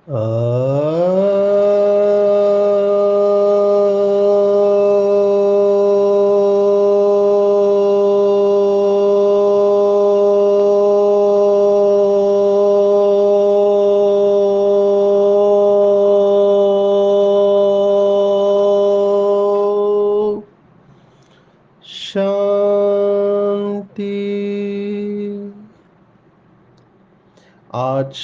शांति। आज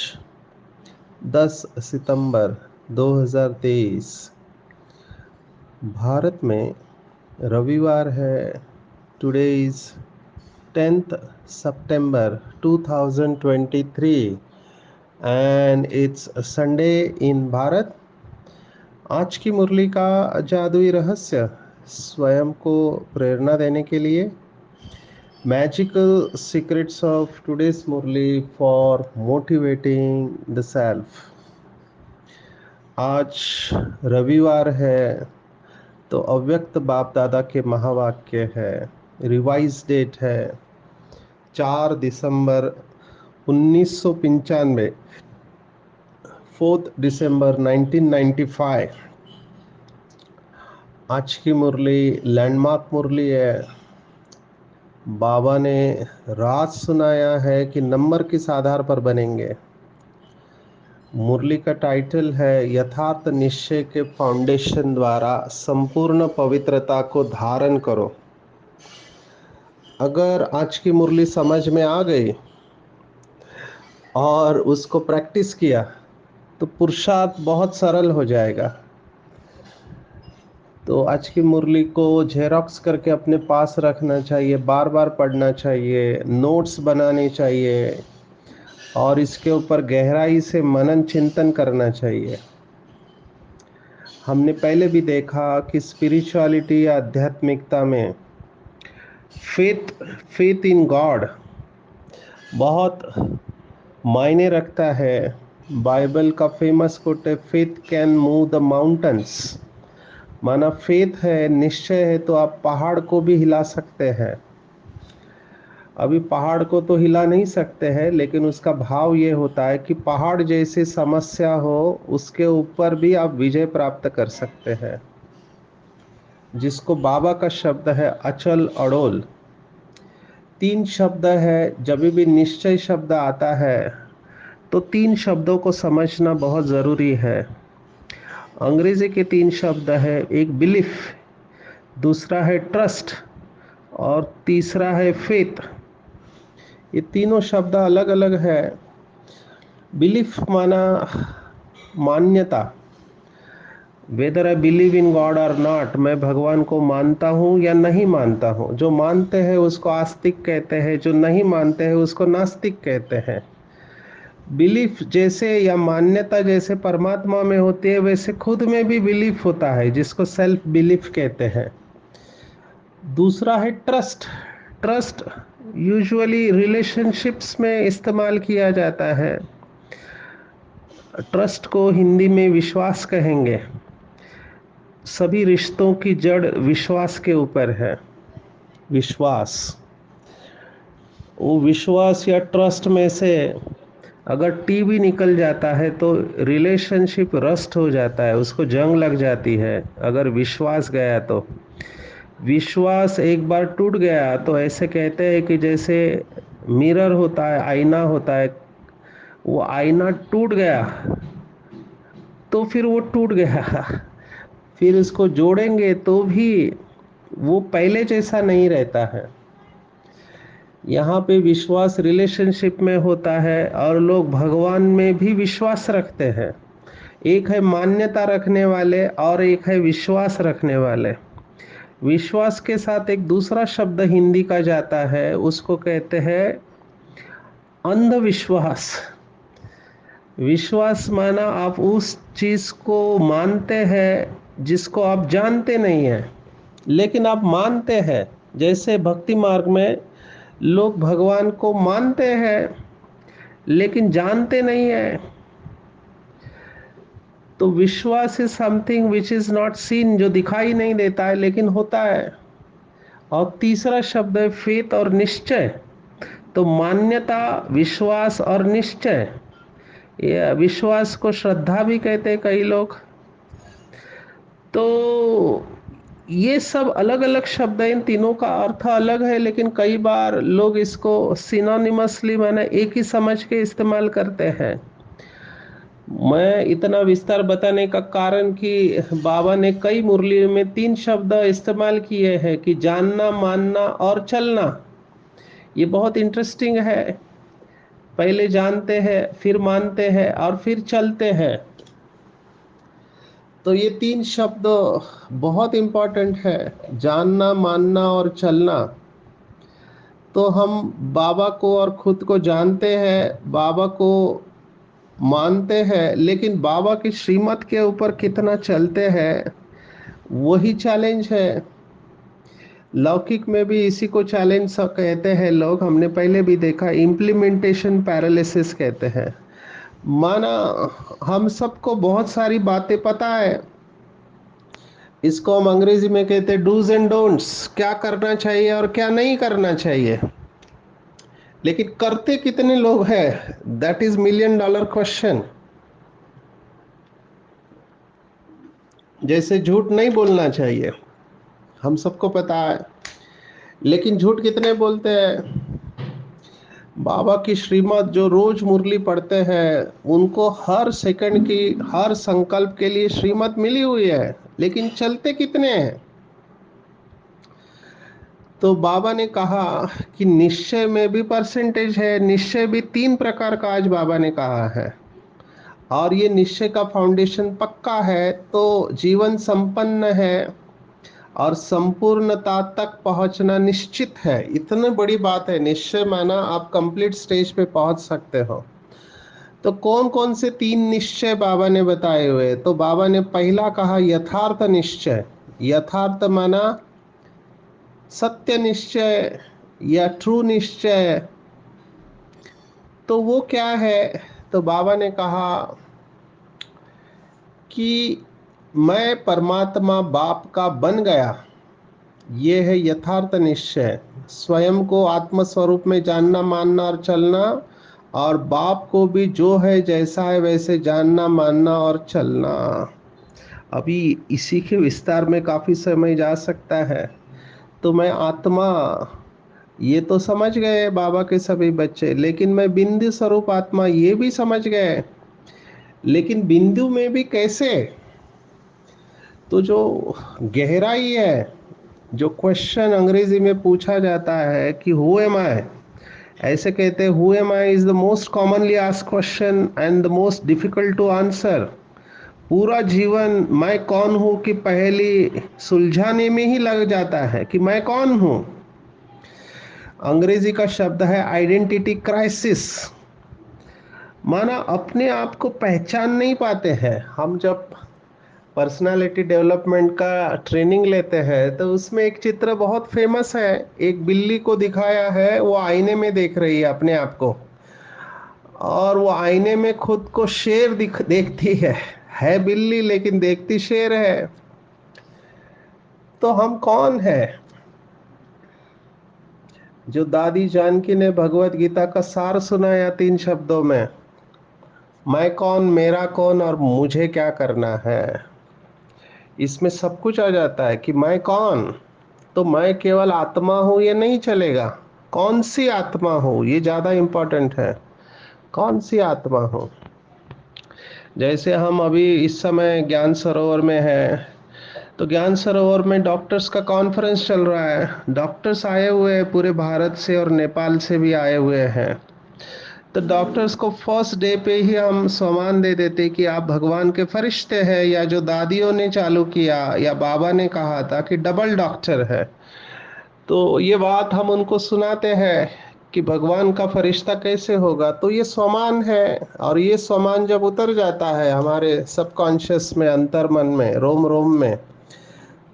10 सितंबर 2023 भारत में रविवार है। Today is 10th September 2023 and it's a Sunday in Bharat. आज की मुरली का जादुई रहस्य स्वयं को प्रेरणा देने के लिए Magical secrets of today's Murli for motivating the self। आज रविवार है तो अव्यक्त बाप दादा के महावाक्य है। रिवाइज डेट है 4 दिसंबर 1995, 4 दिसंबर 1995। आज की मुरली लैंडमार्क मुरली है। बाबा ने राज सुनाया है कि नंबर किस आधार पर बनेंगे। मुरली का टाइटल है यथार्थ निश्चय के फाउंडेशन द्वारा संपूर्ण पवित्रता को धारण करो। अगर आज की मुरली समझ में आ गई और उसको प्रैक्टिस किया तो पुरुषार्थ बहुत सरल हो जाएगा। तो आज की मुरली को जेरॉक्स करके अपने पास रखना चाहिए, बार बार पढ़ना चाहिए, नोट्स बनाने चाहिए और इसके ऊपर गहराई से मनन चिंतन करना चाहिए। हमने पहले भी देखा कि स्पिरिचुअलिटी या आध्यात्मिकता में फेथ इन गॉड बहुत मायने रखता है। बाइबल का फेमस कोट है, faith can move the mountains. माना फेथ है, निश्चय है तो आप पहाड़ को भी हिला सकते हैं। अभी पहाड़ को तो हिला नहीं सकते हैं, लेकिन उसका भाव ये होता है कि पहाड़ जैसी समस्या हो उसके ऊपर भी आप विजय प्राप्त कर सकते हैं, जिसको बाबा का शब्द है अचल अड़ोल। 3 शब्द है। जब भी निश्चय शब्द आता है तो 3 शब्दों को समझना बहुत ज़रूरी है। अंग्रेजी के 3 शब्द है, एक बिलीफ, दूसरा है ट्रस्ट और तीसरा है फेथ। ये तीनों शब्द अलग अलग है। बिलीफ माना मान्यता, whether I believe in God और नॉट, मैं भगवान को मानता हूँ या नहीं मानता हूँ। जो मानते हैं उसको आस्तिक कहते हैं, जो नहीं मानते हैं उसको नास्तिक कहते हैं। बिलीफ जैसे या मान्यता जैसे परमात्मा में होती है, वैसे खुद में भी बिलीफ होता है, जिसको सेल्फ बिलीफ कहते हैं। दूसरा है ट्रस्ट। ट्रस्ट यूजुअली रिलेशनशिप्स में इस्तेमाल किया जाता है। ट्रस्ट को हिंदी में विश्वास कहेंगे। सभी रिश्तों की जड़ विश्वास के ऊपर है। विश्वास, वो विश्वास या ट्रस्ट में से अगर टी भी निकल जाता है तो रिलेशनशिप रस्ट हो जाता है, उसको जंग लग जाती है। अगर विश्वास गया तो विश्वास एक बार टूट गया तो ऐसे कहते हैं कि जैसे मिरर होता है, आईना होता है, वो आईना टूट गया तो फिर वो टूट गया। फिर उसको जोड़ेंगे तो भी वो पहले जैसा नहीं रहता है। यहाँ पे विश्वास रिलेशनशिप में होता है और लोग भगवान में भी विश्वास रखते हैं। एक है मान्यता रखने वाले और एक है विश्वास रखने वाले। विश्वास के साथ एक दूसरा शब्द हिंदी का जाता है, उसको कहते हैं अंधविश्वास। विश्वास माना आप उस चीज को मानते हैं जिसको आप जानते नहीं हैं, लेकिन आप मानते हैं। जैसे भक्ति मार्ग में लोग भगवान को मानते हैं लेकिन जानते नहीं है। तो विश्वास is something which is not seen, जो दिखाई नहीं देता है लेकिन होता है। और तीसरा शब्द है फेथ और निश्चय। तो मान्यता, विश्वास और निश्चय, ये विश्वास को श्रद्धा भी कहते हैं कई लोग। तो ये सब अलग अलग शब्द हैं, इन तीनों का अर्थ अलग है, लेकिन कई बार लोग इसको सिनोनिमसली माने एक ही समझ के इस्तेमाल करते हैं। मैं इतना विस्तार बताने का कारण कि बाबा ने कई मुरलियों में तीन शब्द इस्तेमाल किए हैं कि जानना, मानना और चलना। ये बहुत इंटरेस्टिंग है। पहले जानते हैं, फिर मानते हैं और फिर चलते हैं। तो ये तीन शब्द बहुत इंपॉर्टेंट है, जानना, मानना और चलना। तो हम बाबा को और खुद को जानते हैं, बाबा को मानते हैं, लेकिन बाबा की श्रीमत के ऊपर कितना चलते हैं, वही चैलेंज है। लौकिक में भी इसी को चैलेंज कहते हैं लोग, हमने पहले भी देखा, इम्प्लीमेंटेशन पैरालिसिस कहते हैं। माना हम सबको बहुत सारी बातें पता है, इसको हम अंग्रेजी में कहते हैं डूज एंड डोंट्स, क्या करना चाहिए और क्या नहीं करना चाहिए, लेकिन करते कितने लोग हैं, that is million dollar question. जैसे झूठ नहीं बोलना चाहिए, हम सबको पता है, लेकिन झूठ कितने बोलते हैं। बाबा की श्रीमत जो रोज मुरली पढ़ते हैं, उनको हर सेकंड की, हर संकल्प के लिए श्रीमत मिली हुई है, लेकिन चलते कितने हैं। तो बाबा ने कहा कि निश्चय में भी परसेंटेज है, निश्चय भी तीन प्रकार का आज बाबा ने कहा है, और ये निश्चय का फाउंडेशन पक्का है तो जीवन संपन्न है और संपूर्णता तक पहुंचना निश्चित है। इतनी बड़ी बात है, निश्चय माना आप कंप्लीट स्टेज पे पहुंच सकते हो। तो कौन कौन से तीन निश्चय बाबा ने बताए हुए, तो बाबा ने पहला कहा यथार्थ निश्चय। यथार्थ माना सत्य निश्चय या ट्रू निश्चय। तो वो क्या है, तो बाबा ने कहा कि मैं परमात्मा बाप का बन गया, ये है यथार्थ निश्चय। स्वयं को आत्म स्वरूप में जानना, मानना और चलना, और बाप को भी जो है जैसा है वैसे जानना, मानना और चलना। अभी इसी के विस्तार में काफी समय जा सकता है। तो मैं आत्मा, ये तो समझ गए बाबा के सभी बच्चे, लेकिन मैं बिंदु स्वरूप आत्मा ये भी समझ गए, लेकिन बिंदु में भी कैसे। तो जो गहराई है, जो क्वेश्चन अंग्रेजी में पूछा जाता है कि हु एम आई, ऐसे कहते हैं who am I is the most commonly asked question and the most difficult to answer. पूरा जीवन मैं कौन हूं की पहेली सुलझाने में ही लग जाता है कि मैं कौन हूं। अंग्रेजी का शब्द है आइडेंटिटी क्राइसिस। माना अपने आप को पहचान नहीं पाते हैं। हम जब पर्सनालिटी डेवलपमेंट का ट्रेनिंग लेते हैं तो उसमें एक चित्र बहुत फेमस है, एक बिल्ली को दिखाया है, वो आईने में देख रही है अपने आप को, और वो आईने में खुद को शेर देखती है बिल्ली लेकिन देखती शेर है। तो हम कौन है। जो दादी जानकी ने भगवत गीता का सार सुनाया तीन शब्दों में, मैं कौन, मेरा कौन और मुझे क्या करना है, इसमें सब कुछ आ जाता है कि मैं कौन। तो मैं केवल आत्मा हूं ये नहीं चलेगा, कौन सी आत्मा हूं ये ज्यादा इंपॉर्टेंट है। कौन सी आत्मा हूं। जैसे हम अभी इस समय ज्ञान सरोवर में हैं, तो ज्ञान सरोवर में डॉक्टर्स का कॉन्फ्रेंस चल रहा है, डॉक्टर्स आए हुए हैं पूरे भारत से और नेपाल से भी आए हुए हैं। तो डॉक्टर्स को फर्स्ट डे पे ही हम सम्मान दे देते कि आप भगवान के फरिश्ते हैं, या जो दादियों ने चालू किया या बाबा ने कहा था कि डबल डॉक्टर है। तो ये बात हम उनको सुनाते हैं कि भगवान का फरिश्ता कैसे होगा। तो ये स्वमान है, और ये स्वमान जब उतर जाता है हमारे सबकॉन्शियस में, अंतर्मन में, रोम रोम में,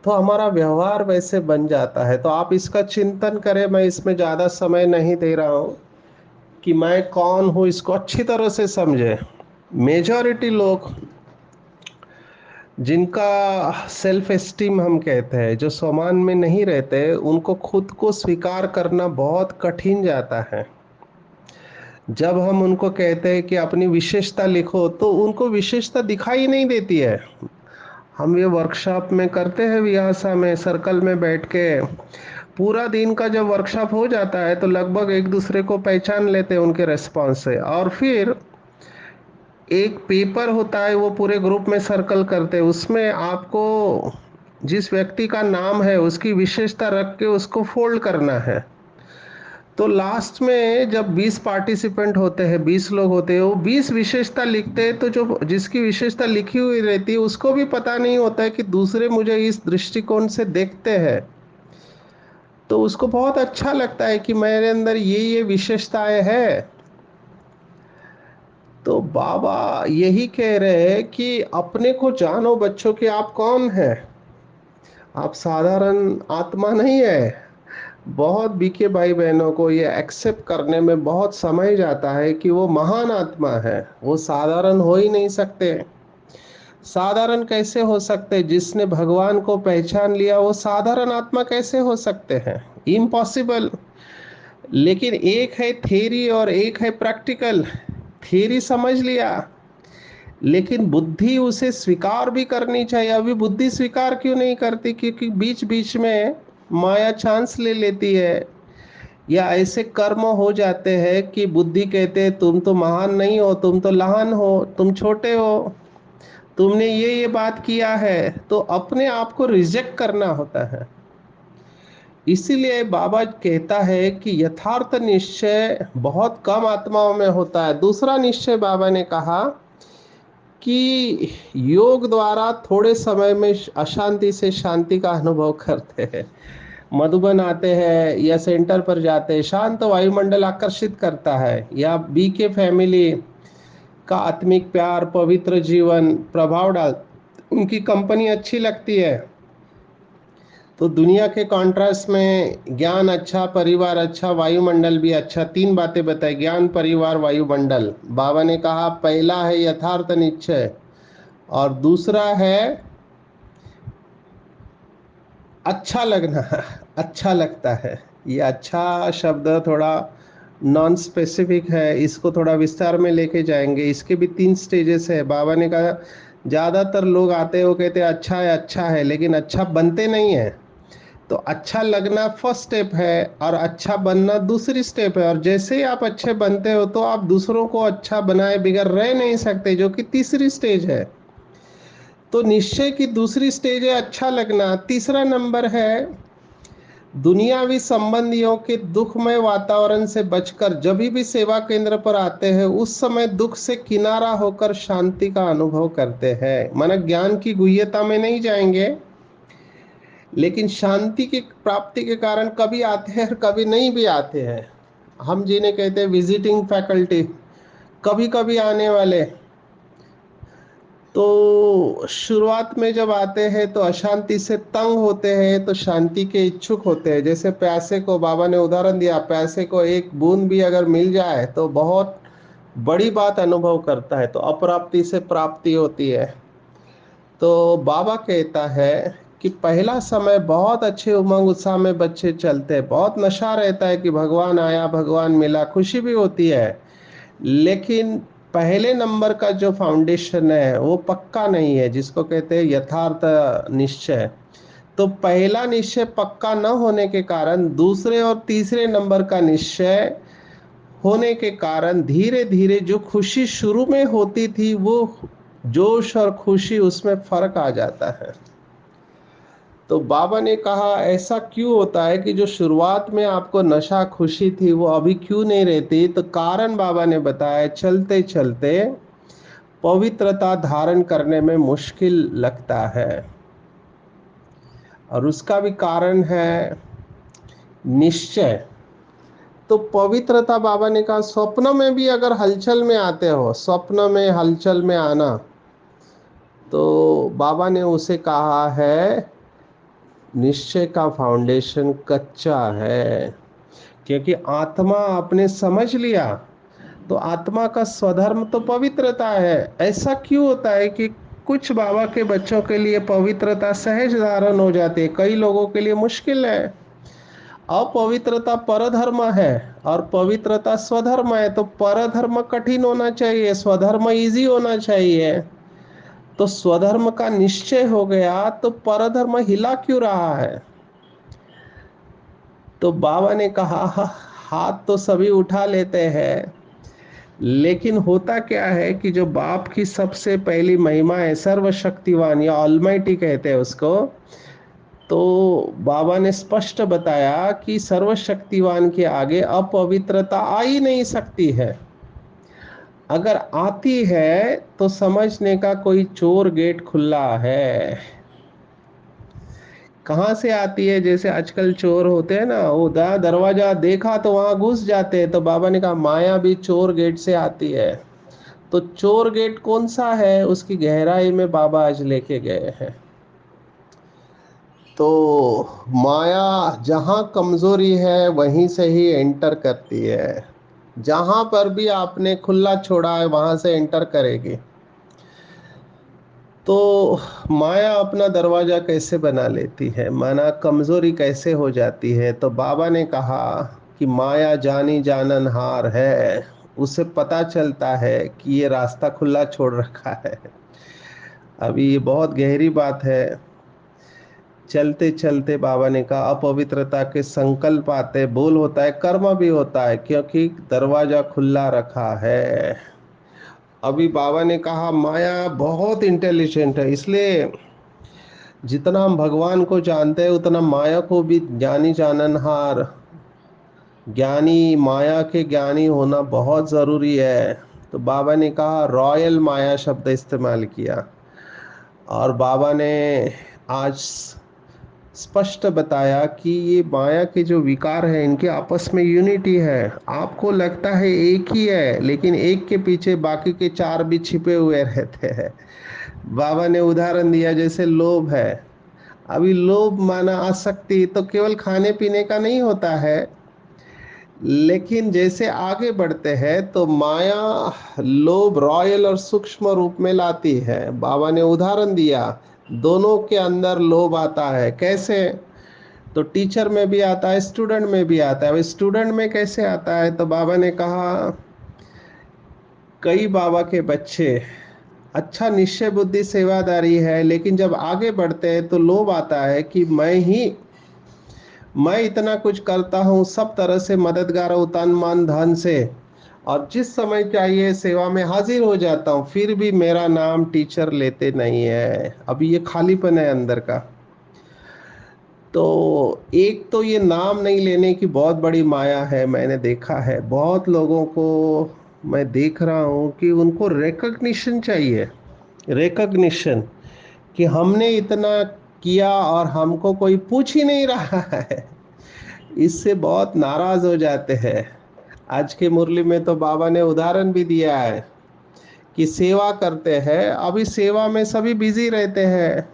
तो हमारा व्यवहार वैसे बन जाता है। तो आप इसका चिंतन करें, मैं इसमें ज़्यादा समय नहीं दे रहा हूँ कि मैं कौन हूँ, इसको अच्छी तरह से समझे। मेजॉरिटी लोग जिनका सेल्फ एस्टीम हम कहते हैं, जो स्वमान में नहीं रहते, उनको खुद को स्वीकार करना बहुत कठिन जाता है। जब हम उनको कहते हैं कि अपनी विशेषता लिखो तो उनको विशेषता दिखाई नहीं देती है। हम ये वर्कशॉप में करते हैं, विहासा में सर्कल में बैठ के पूरा दिन का जब वर्कशॉप हो जाता है तो लगभग एक दूसरे को पहचान लेते हैं उनके रेस्पॉन्स से, और फिर एक पेपर होता है वो पूरे ग्रुप में सर्कल करते हैं, उसमें आपको जिस व्यक्ति का नाम है उसकी विशेषता रख के उसको फोल्ड करना है। तो लास्ट में जब 20 पार्टिसिपेंट होते हैं, 20 लोग होते हैं, वो 20 विशेषता लिखते हैं, तो जो जिसकी विशेषता लिखी हुई रहती है उसको भी पता नहीं होता है कि दूसरे मुझे इस दृष्टिकोण से देखते हैं। तो उसको बहुत अच्छा लगता है कि मेरे अंदर ये विशेषताएं हैं। तो बाबा यही कह रहे हैं कि अपने को जानो बच्चों कि आप कौन हैं। आप साधारण आत्मा नहीं है। बहुत बीके भाई बहनों को ये एक्सेप्ट करने में बहुत समय जाता है कि वो महान आत्मा है, वो साधारण हो ही नहीं सकते। साधारण कैसे हो सकते? जिसने भगवान को पहचान लिया वो साधारण आत्मा कैसे हो सकते हैं? इम्पॉसिबल। लेकिन एक है थ्योरी और एक है प्रैक्टिकल। थ्योरी समझ लिया, लेकिन बुद्धि उसे स्वीकार भी करनी चाहिए। अभी बुद्धि स्वीकार क्यों नहीं करती? क्योंकि बीच बीच में माया चांस ले लेती है, या ऐसे कर्म हो जाते हैं कि बुद्धि कहते हैं तुम तो महान नहीं हो, तुम तो लहान हो, तुम छोटे हो, तुमने ये बात किया है, तो अपने आप को रिजेक्ट करना होता है। इसीलिए बाबा कहता है कि यथार्थ निश्चय बहुत कम आत्माओं में होता है। दूसरा निश्चय बाबा ने कहा कि योग द्वारा थोड़े समय में अशांति से शांति का अनुभव करते हैं। मधुबन आते हैं या सेंटर पर जाते हैं, शांत वायुमंडल आकर्षित करता है, या बीके फैमिली का आत्मिक प्यार, पवित्र जीवन प्रभाव डाल, उनकी कंपनी अच्छी लगती है। तो दुनिया के कॉन्ट्रास्ट में ज्ञान अच्छा, परिवार अच्छा, वायुमंडल भी अच्छा। तीन बातें बताई: ज्ञान, परिवार, वायुमंडल। बाबा ने कहा पहला है यथार्थ निश्चय, और दूसरा है अच्छा लगना। अच्छा लगता है। ये अच्छा शब्द थोड़ा नॉन स्पेसिफिक है, इसको थोड़ा विस्तार में लेके जाएंगे। इसके भी 3 स्टेजेस है। बाबा ने कहा ज़्यादातर लोग आते हैं वो कहते हैं अच्छा है, लेकिन अच्छा बनते नहीं है। तो अच्छा लगना फर्स्ट स्टेप है और अच्छा बनना दूसरी स्टेप है, और जैसे ही आप अच्छे बनते हो तो आप दूसरों को अच्छा बनाए बिगड़ रह नहीं सकते, जो कि तीसरी स्टेज है। तो निश्चय की दूसरी स्टेज है अच्छा लगना। तीसरा नंबर है दुनियावी संबंधियों के दुखमय वातावरण से बचकर जब भी सेवा केंद्र पर आते हैं उस समय दुख से किनारा होकर शांति का अनुभव करते हैं। माना ज्ञान की गुह्यता में नहीं जाएंगे, लेकिन शांति की प्राप्ति के कारण कभी आते हैं और कभी नहीं भी आते हैं। हम जिन्हें कहते हैं विजिटिंग फैकल्टी, कभी कभी आने वाले। तो शुरुआत में जब आते हैं तो अशांति से तंग होते हैं, तो शांति के इच्छुक होते हैं। जैसे प्यासे को, बाबा ने उदाहरण दिया, प्यासे को एक बूंद भी अगर मिल जाए तो बहुत बड़ी बात अनुभव करता है। तो अप्राप्ति से प्राप्ति होती है। तो बाबा कहता है कि पहला समय बहुत अच्छे उमंग उत्साह में बच्चे चलते हैं, बहुत नशा रहता है कि भगवान आया, भगवान मिला, खुशी भी होती है। लेकिन पहले नंबर का जो फाउंडेशन है वो पक्का नहीं है, जिसको कहते हैं यथार्थ निश्चय। तो पहला निश्चय पक्का न होने के कारण दूसरे और तीसरे नंबर का निश्चय होने के कारण धीरे धीरे जो खुशी शुरू में होती थी वो जोश और खुशी, उसमें फर्क आ जाता है। तो बाबा ने कहा ऐसा क्यों होता है कि जो शुरुआत में आपको नशा खुशी थी वो अभी क्यों नहीं रहती? तो कारण बाबा ने बताया चलते चलते पवित्रता धारण करने में मुश्किल लगता है, और उसका भी कारण है निश्चय। तो पवित्रता, बाबा ने कहा स्वप्न में भी अगर हलचल में आते हो, स्वप्न में हलचल में आना, तो बाबा ने उसे कहा है निश्चय का फाउंडेशन कच्चा है। क्योंकि आत्मा आपने समझ लिया, तो आत्मा का स्वधर्म तो पवित्रता है। ऐसा क्यों होता है कि कुछ बाबा के बच्चों के लिए पवित्रता सहज धारण हो जाती है, कई लोगों के लिए मुश्किल है। अपवित्रता परधर्म है और पवित्रता स्वधर्म है, तो परधर्म कठिन होना चाहिए, स्वधर्म इजी होना चाहिए। तो स्वधर्म का निश्चय हो गया तो परधर्म हिला क्यों रहा है? तो बाबा ने कहा, हाथ तो सभी उठा लेते हैं, लेकिन होता क्या है कि जो बाप की सबसे पहली महिमा है, सर्वशक्तिवान या ऑलमाइटी कहते हैं उसको, तो बाबा ने स्पष्ट बताया कि सर्वशक्तिवान के आगे अपवित्रता आ ही नहीं सकती है। अगर आती है तो समझने का कोई चोर गेट खुला है। कहाँ से आती है? जैसे आजकल चोर होते हैं ना, वो दरवाजा देखा तो वहां घुस जाते हैं, तो बाबा ने कहा माया भी चोर गेट से आती है। तो चोर गेट कौन सा है, उसकी गहराई में बाबा आज लेके गए हैं। तो माया जहां कमजोरी है वहीं से ही एंटर करती है। जहां पर भी आपने खुला छोड़ा है वहां से एंटर करेगी। तो माया अपना दरवाजा कैसे बना लेती है, माना कमजोरी कैसे हो जाती है? तो बाबा ने कहा कि माया जानी जाननहार है, उसे पता चलता है कि ये रास्ता खुला छोड़ रखा है। अभी ये बहुत गहरी बात है। चलते चलते बाबा ने कहा अपवित्रता के संकल्प आते, बोल होता है, कर्म भी होता है, क्योंकि दरवाजा खुला रखा है। अभी बाबा ने कहा माया बहुत इंटेलिजेंट है, इसलिए जितना हम भगवान को जानते हैं उतना माया को भी ज्ञानी जाननहार, ज्ञानी, माया के ज्ञानी होना बहुत जरूरी है। तो बाबा ने कहा रॉयल माया शब्द इस्तेमाल किया। और बाबा ने आज स्पष्ट बताया कि ये माया के जो विकार हैं इनके आपस में यूनिटी है। आपको लगता है एक ही है, लेकिन एक के पीछे बाकी के चार भी छिपे हुए रहते हैं। बाबा ने उदाहरण दिया, जैसे लोभ है। अभी लोभ माना आसक्ति तो केवल खाने पीने का नहीं होता है, लेकिन जैसे आगे बढ़ते हैं तो माया लोभ रॉयल और सूक्ष्म रूप में लाती है। बाबा ने उदाहरण दिया, दोनों के अंदर लोभ आता है। कैसे? तो टीचर में भी आता है, स्टूडेंट में भी आता है। स्टूडेंट में कैसे आता है? तो बाबा ने कहा कई बाबा के बच्चे अच्छा निश्चय बुद्धि सेवादारी है, लेकिन जब आगे बढ़ते हैं तो लोभ आता है कि मैं इतना कुछ करता हूँ, सब तरह से मददगार हूँ, तन मन धन से, और जिस समय चाहिए सेवा में हाजिर हो जाता हूँ, फिर भी मेरा नाम टीचर लेते नहीं है। अभी ये खालीपन है अंदर का। तो एक तो ये नाम नहीं लेने की बहुत बड़ी माया है। मैंने देखा है बहुत लोगों को, मैं देख रहा हूँ कि उनको रिकग्निशन चाहिए, रिकग्निशन कि हमने इतना किया और हमको कोई पूछ ही नहीं रहा है। इससे बहुत नाराज हो जाते हैं। आज के मुरली में तो बाबा ने उदाहरण भी दिया है कि सेवा करते हैं, अभी सेवा में सभी बिजी रहते हैं।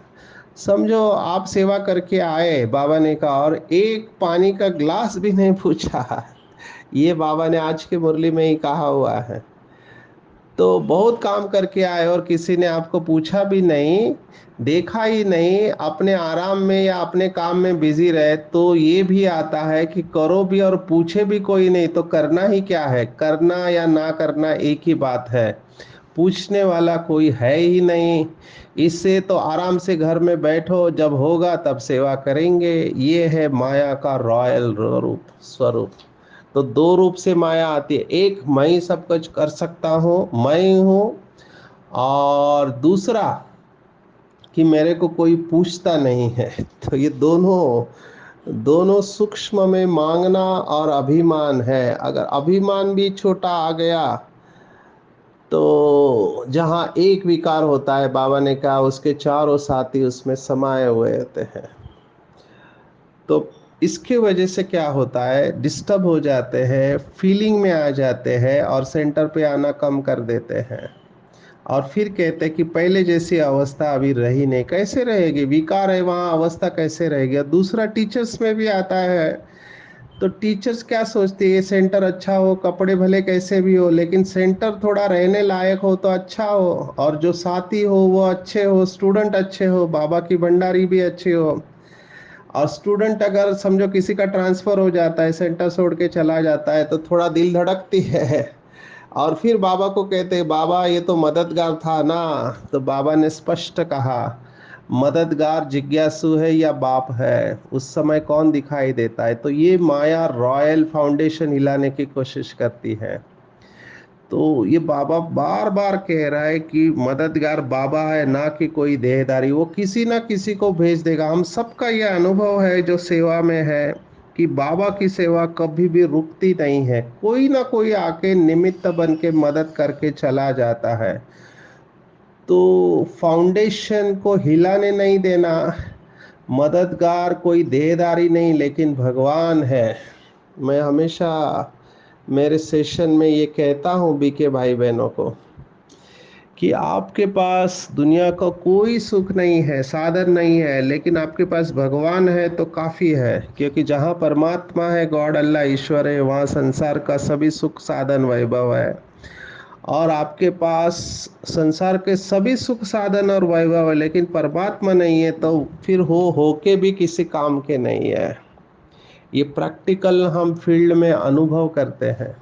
समझो आप सेवा करके आए, बाबा ने कहा, और एक पानी का ग्लास भी नहीं पूछा। ये बाबा ने आज के मुरली में ही कहा हुआ है। तो बहुत काम करके आए और किसी ने आपको पूछा भी नहीं, देखा ही नहीं, अपने आराम में या अपने काम में बिजी रहे, तो ये भी आता है कि करो भी और पूछे भी कोई नहीं, तो करना ही क्या है? करना या ना करना एक ही बात है। पूछने वाला कोई है ही नहीं। इससे तो आराम से घर में बैठो, जब होगा तब सेवा करेंगे। ये है माया का रॉयल रूप, स्वरूप। तो दो रूप से माया आती है, एक मैं ही सब कुछ कर सकता हूँ, मैं हूँ, और दूसरा कि मेरे को कोई पूछता नहीं है। तो ये दोनों दोनों सूक्ष्म में मांगना और अभिमान है। अगर अभिमान भी छोटा आ गया तो जहाँ एक विकार होता है, बाबा ने कहा उसके चारों साथी उसमें समाये हुए होते हैं। तो इसके वजह से क्या होता है, डिस्टर्ब हो जाते हैं, फीलिंग में आ जाते हैं और सेंटर पे आना कम कर देते हैं। और फिर कहते हैं कि पहले जैसी अवस्था अभी रही नहीं। कैसे रहेगी? विकार है वहाँ, अवस्था कैसे रहेगी? और दूसरा टीचर्स में भी आता है। तो टीचर्स क्या सोचते हैं, सेंटर अच्छा हो, कपड़े भले कैसे भी हो, लेकिन सेंटर थोड़ा रहने लायक हो तो अच्छा हो, और जो साथी हो वो अच्छे हो, स्टूडेंट अच्छे हो, बाबा की भंडारी भी अच्छी हो। और स्टूडेंट अगर समझो किसी का ट्रांसफर हो जाता है, सेंटर छोड़ के चला जाता है, तो थोड़ा दिल धड़कती है। और फिर बाबा को कहते हैं, बाबा ये तो मददगार था ना। तो बाबा ने स्पष्ट कहा, मददगार जिज्ञासु है या बाप है, उस समय कौन दिखाई देता है। तो ये माया रॉयल फाउंडेशन हिलाने की कोशिश करती है। तो ये बाबा बार बार कह रहा है कि मददगार बाबा है, ना कि कोई देहधारी। वो किसी ना किसी को भेज देगा। हम सबका ये अनुभव है जो सेवा में है कि बाबा की सेवा कभी भी रुकती नहीं है। कोई ना कोई आके निमित्त बन के मदद करके चला जाता है। तो फाउंडेशन को हिलाने नहीं देना। मददगार कोई देहधारी नहीं, लेकिन भगवान है। मैं हमेशा मेरे सेशन में ये कहता हूँ बीके भाई बहनों को कि आपके पास दुनिया का कोई सुख नहीं है, साधन नहीं है, लेकिन आपके पास भगवान है तो काफ़ी है। क्योंकि जहाँ परमात्मा है, गॉड अल्लाह ईश्वर है, वहाँ संसार का सभी सुख साधन वैभव है। और आपके पास संसार के सभी सुख साधन और वैभव है, लेकिन परमात्मा नहीं है तो फिर हो के भी किसी काम के नहीं है। ये प्रैक्टिकल हम फील्ड में अनुभव करते हैं।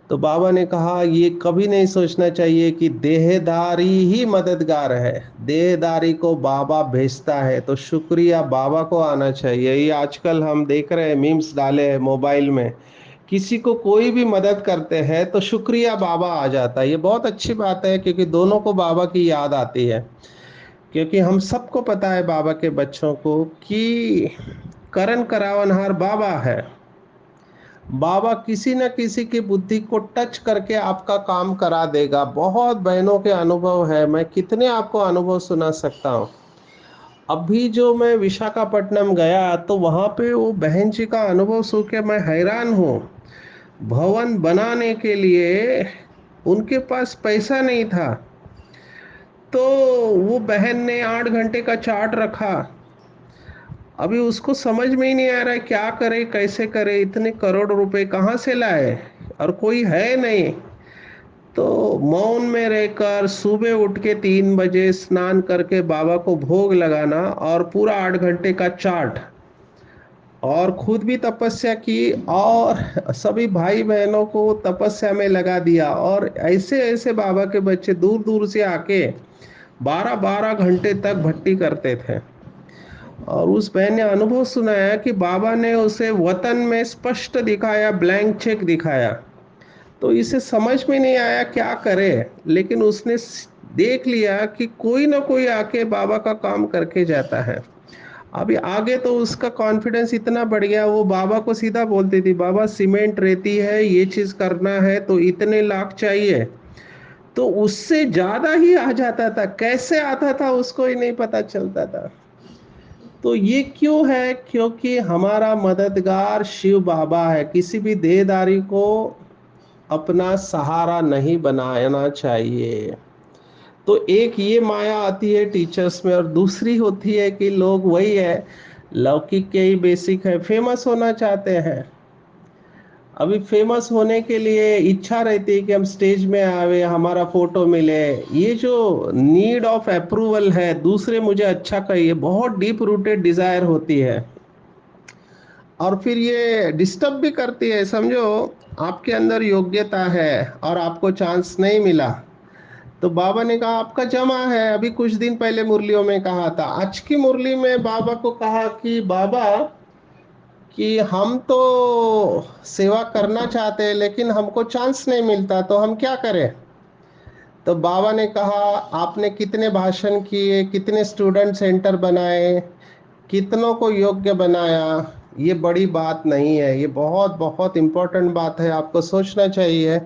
तो बाबा ने कहा ये कभी नहीं सोचना चाहिए कि देहदारी ही मददगार है। देहदारी को बाबा भेजता है तो शुक्रिया बाबा को आना चाहिए। ये आजकल हम देख रहे हैं, मीम्स डाले हैं मोबाइल में, किसी को कोई भी मदद करते हैं तो शुक्रिया बाबा आ जाता है। ये बहुत अच्छी बात है, क्योंकि दोनों को बाबा की याद आती है। क्योंकि हम सबको पता है बाबा के बच्चों को कि करण करावनहार बाबा है। बाबा किसी न किसी की बुद्धि को टच करके आपका काम करा देगा। बहुत बहनों के अनुभव है, मैं कितने आपको अनुभव सुना सकता हूँ। अभी जो मैं विशाखापट्टनम गया तो वहाँ पे वो बहन जी का अनुभव सुन के मैं हैरान हूँ। भवन बनाने के लिए उनके पास पैसा नहीं था, तो वो बहन ने 8 घंटे का चार्ट रखा। अभी उसको समझ में ही नहीं आ रहा है क्या करे कैसे करे, इतने करोड़ रुपए कहाँ से लाए, और कोई है नहीं। तो मौन में रहकर सुबह उठ के 3 बजे स्नान करके बाबा को भोग लगाना और पूरा 8 घंटे का चार्ट, और खुद भी तपस्या की और सभी भाई बहनों को तपस्या में लगा दिया। और ऐसे ऐसे बाबा के बच्चे दूर दूर से आके 12-12 घंटे तक भट्टी करते थे। और उस बहन ने अनुभव सुनाया कि बाबा ने उसे वतन में स्पष्ट दिखाया, ब्लैंक चेक दिखाया। तो इसे समझ में नहीं आया क्या करे, लेकिन उसने देख लिया कि कोई ना कोई आके बाबा का काम करके जाता है। अभी आगे तो उसका कॉन्फिडेंस इतना बढ़ गया, वो बाबा को सीधा बोलती थी, बाबा सीमेंट रेती है, ये चीज करना है तो इतने लाख चाहिए। तो उससे ज्यादा ही आ जाता था। कैसे आता था उसको ही नहीं पता चलता था। तो ये क्यों है? क्योंकि हमारा मददगार शिव बाबा है। किसी भी देहदारी को अपना सहारा नहीं बनाना चाहिए। तो एक ये माया आती है टीचर्स में, और दूसरी होती है कि लोग वही है, लौकिक के ही बेसिक है, फेमस होना चाहते हैं। अभी फेमस होने के लिए इच्छा रहती है कि हम स्टेज में आवे, हमारा फोटो मिले। ये जो नीड ऑफ अप्रूवल है, दूसरे मुझे अच्छा कहिए, बहुत डीप रूटेड डिजायर होती है। और फिर ये डिस्टर्ब भी करती है। समझो आपके अंदर योग्यता है और आपको चांस नहीं मिला, तो बाबा ने कहा आपका जमा है। अभी कुछ दिन पहले मुरलियों में कहा था। आज की मुरली में बाबा को कहा कि बाबा कि हम तो सेवा करना चाहते हैं, लेकिन हमको चांस नहीं मिलता, तो हम क्या करें। तो बाबा ने कहा आपने कितने भाषण किए, कितने स्टूडेंट सेंटर बनाए, कितनों को योग्य बनाया, ये बड़ी बात नहीं है। ये बहुत बहुत इम्पोर्टेंट बात है, आपको सोचना चाहिए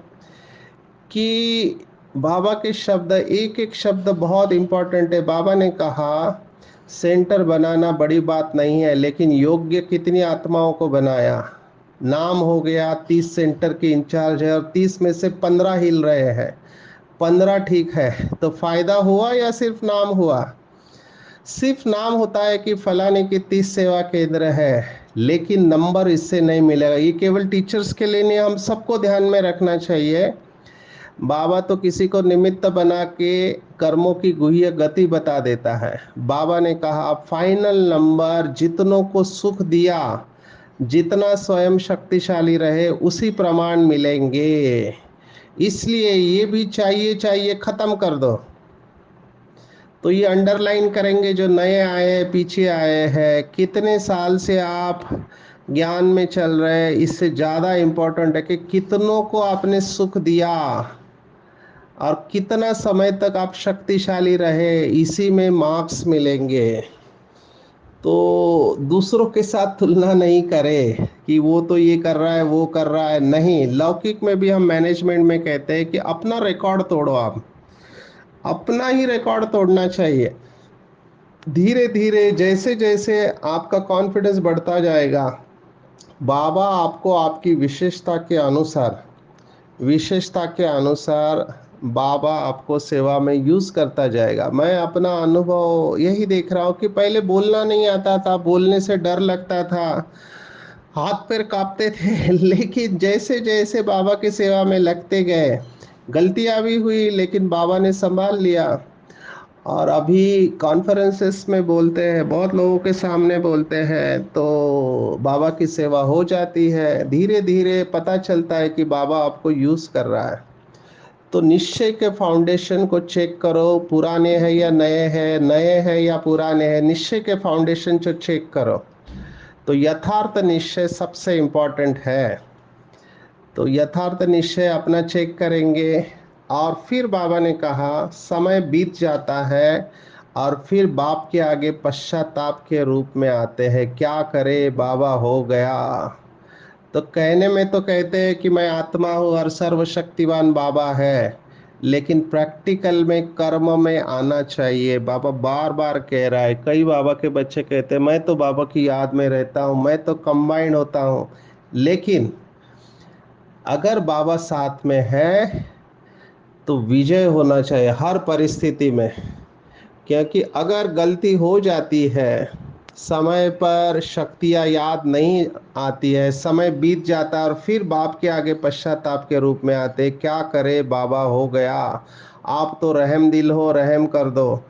कि बाबा के शब्द, एक एक शब्द बहुत इम्पोर्टेंट है। बाबा ने कहा सेंटर बनाना बड़ी बात नहीं है, लेकिन योग्य कितनी आत्माओं को बनाया। नाम हो गया, 30 सेंटर के इंचार्ज है और 30 में से 15 हिल रहे हैं। 15 ठीक है, तो फायदा हुआ या सिर्फ नाम हुआ? सिर्फ नाम होता है कि फलाने की 30 सेवा केंद्र है, लेकिन नंबर इससे नहीं मिलेगा। ये केवल टीचर्स के लिए नहीं, हम सबको ध्यान में रखना चाहिए। बाबा तो किसी को निमित्त बना के कर्मों की गुह्य गति बता देता है। बाबा ने कहा फाइनल नंबर जितनों को सुख दिया, जितना स्वयं शक्तिशाली रहे उसी प्रमाण मिलेंगे। इसलिए ये भी चाहिए चाहिए खत्म कर दो। तो ये अंडरलाइन करेंगे जो नए आए पीछे आए हैं, कितने साल से आप ज्ञान में चल रहे हैं, इससे ज़्यादा इम्पोर्टेंट है कि कितनों को आपने सुख दिया और कितना समय तक आप शक्तिशाली रहे, इसी में मार्क्स मिलेंगे। तो दूसरों के साथ तुलना नहीं करें कि वो तो ये कर रहा है वो कर रहा है, नहीं। लौकिक में भी हम मैनेजमेंट में कहते हैं कि अपना रिकॉर्ड तोड़ो, आप अपना ही रिकॉर्ड तोड़ना चाहिए। धीरे धीरे जैसे जैसे आपका कॉन्फिडेंस बढ़ता जाएगा, बाबा आपको आपकी विशेषता के अनुसार बाबा आपको सेवा में यूज करता जाएगा। मैं अपना अनुभव यही देख रहा हूँ कि पहले बोलना नहीं आता था, बोलने से डर लगता था, हाथ पैर कांपते थे लेकिन जैसे जैसे बाबा की सेवा में लगते गए, गलतियां भी हुई लेकिन बाबा ने संभाल लिया। और अभी कॉन्फ्रेंसेस में बोलते हैं, बहुत लोगों के सामने बोलते हैं, तो बाबा की सेवा हो जाती है। धीरे धीरे पता चलता है कि बाबा आपको यूज कर रहा है। तो निश्चय के फाउंडेशन को चेक करो, पुराने हैं या नए हैं या पुराने हैं, निश्चय के फाउंडेशन को चेक करो। तो यथार्थ निश्चय सबसे इम्पोर्टेंट है। तो यथार्थ निश्चय अपना चेक करेंगे। और फिर बाबा ने कहा समय बीत जाता है और फिर बाप के आगे पश्चाताप के रूप में आते हैं, क्या करे बाबा हो गया। तो कहने में तो कहते हैं कि मैं आत्मा हूँ और सर्वशक्तिवान बाबा है, लेकिन प्रैक्टिकल में कर्म में आना चाहिए। बाबा बार बार कह रहा है, कई बाबा के बच्चे कहते हैं मैं तो बाबा की याद में रहता हूँ, मैं तो कंबाइंड होता हूँ। लेकिन अगर बाबा साथ में है तो विजय होना चाहिए हर परिस्थिति में। क्योंकि अगर गलती हो जाती है, समय पर शक्तियाँ याद नहीं आती है, समय बीत जाता है और फिर बाप के आगे पश्चाताप के रूप में आते, क्या करे बाबा हो गया, आप तो रहम दिल हो, रहम कर दो।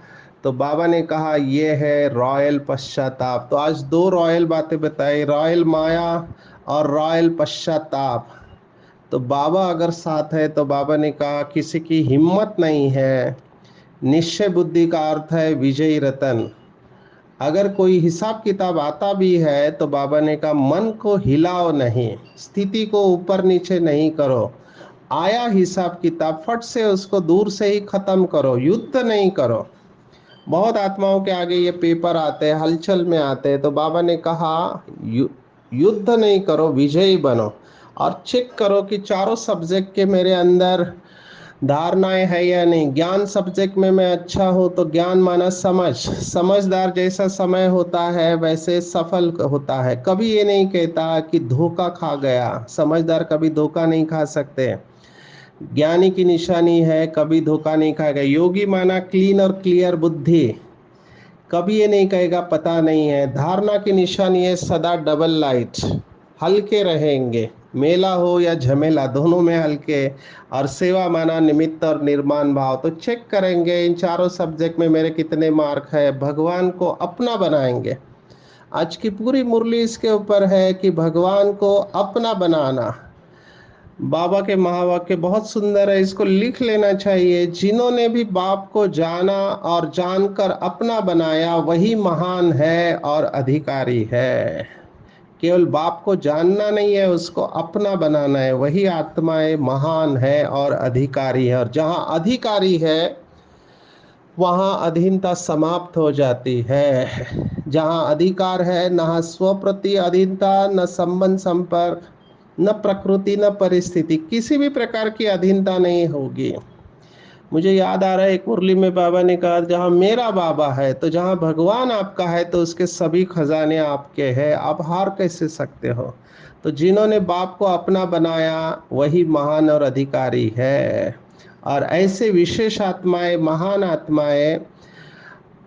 तो बाबा ने कहा ये है रॉयल पश्चाताप। तो आज दो रॉयल बातें बताई, रॉयल माया और रॉयल पश्चाताप। तो बाबा अगर साथ है तो बाबा ने कहा किसी की हिम्मत नहीं है। निश्चय बुद्धि का अर्थ है विजयी रतन। अगर कोई हिसाब किताब आता भी है तो बाबा ने कहा मन को हिलाओ नहीं, स्थिति को ऊपर नीचे नहीं करो। आया हिसाब किताब फट से उसको दूर से ही खत्म करो, युद्ध नहीं करो। बहुत आत्माओं के आगे ये पेपर आते हैं, हलचल में आते हैं, तो बाबा ने कहा युद्ध नहीं करो, विजयी बनो। और चेक करो कि चारों सब्जेक्ट के मेरे अंदर धारणाएं है या नहीं। ज्ञान सब्जेक्ट में मैं अच्छा हूँ तो ज्ञान माना समझदार जैसा समय होता है वैसे सफल होता है। कभी ये नहीं कहता कि धोखा खा गया, समझदार कभी धोखा नहीं खा सकते। ज्ञानी की निशानी है कभी धोखा नहीं खाएगा। योगी माना क्लीन और क्लियर बुद्धि, कभी ये नहीं कहेगा पता नहीं है। धारणा की निशानी है सदा डबल लाइट, हल्के रहेंगे, मेला हो या झमेला दोनों में हल्के। और सेवा माना निमित्त और निर्माण भाव। तो चेक करेंगे इन चारों सब्जेक्ट में मेरे कितने मार्क है, भगवान को अपना बनाएंगे। आज की पूरी मुरली इसके ऊपर है कि भगवान को अपना बनाना। बाबा के महावाक्य बहुत सुंदर है, इसको लिख लेना चाहिए। जिन्होंने भी बाप को जाना और जानकर अपना बनाया वही महान है और अधिकारी है। केवल बाप को जानना नहीं है, उसको अपना बनाना है, वही आत्माएं महान है और अधिकारी है। और जहाँ अधिकारी है वहाँ अधीनता समाप्त हो जाती है। जहाँ अधिकार है न स्वप्रति अधीनता, न संबंध संपर्क, न प्रकृति, न परिस्थिति, किसी भी प्रकार की अधीनता नहीं होगी। मुझे याद आ रहा है एक मुरली में बाबा ने कहा जहाँ मेरा बाबा है तो जहाँ भगवान आपका है तो उसके सभी खजाने आपके हैं, आप हार कैसे सकते हो। तो जिन्होंने बाप को अपना बनाया वही महान और अधिकारी है। और ऐसे विशेष आत्माएं, महान आत्माएं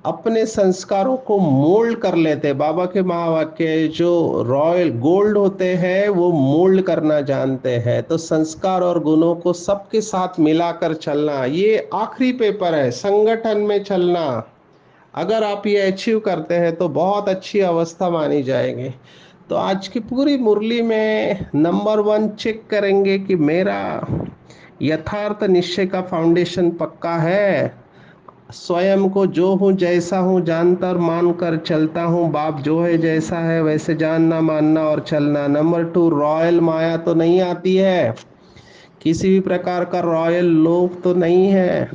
अपने संस्कारों को मोल्ड कर लेते। बाबा के महावाक्य जो रॉयल गोल्ड होते हैं वो मोल्ड करना जानते हैं। तो संस्कार और गुणों को सबके साथ मिलाकर चलना, ये आखिरी पेपर है, संगठन में चलना। अगर आप ये अचीव करते हैं तो बहुत अच्छी अवस्था मानी जाएगी। तो आज की पूरी मुरली में नंबर वन चेक करेंगे कि मेरा यथार्थ निश्चय का फाउंडेशन पक्का है। स्वयं को जो हूँ जैसा हूँ जानकर मानकर चलता हूँ। बाप जो है जैसा है वैसे जानना मानना और चलना। नंबर टू, रॉयल माया तो नहीं आती है, किसी भी प्रकार का रॉयल लोभ तो नहीं है,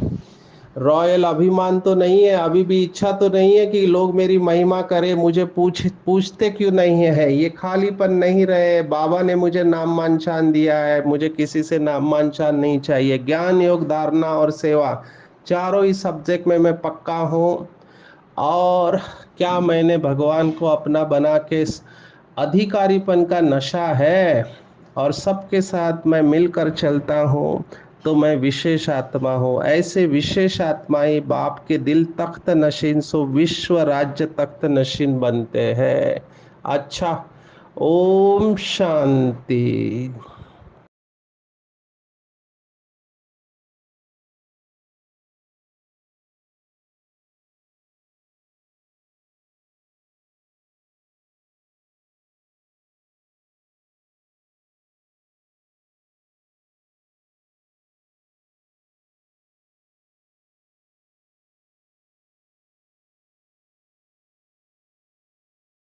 रॉयल अभिमान तो नहीं है, अभी भी इच्छा तो नहीं है कि लोग मेरी महिमा करे, मुझे पूछते क्यों नहीं है, ये खालीपन नहीं रहे। बाबा ने मुझे नाम मानचान दिया है, मुझे किसी से नाम मानचान नहीं चाहिए। ज्ञान योग धारणा और सेवा, चारों ही सब्जेक्ट में मैं पक्का हूँ। और क्या मैंने भगवान को अपना बना के अधिकारीपन का नशा है और सबके साथ मैं मिलकर चलता हूँ, तो मैं विशेष आत्मा हूँ। ऐसे विशेष आत्माएं बाप के दिल तख्त नशीन सो विश्व राज्य तख्त नशीन बनते हैं। अच्छा, ओम शांति।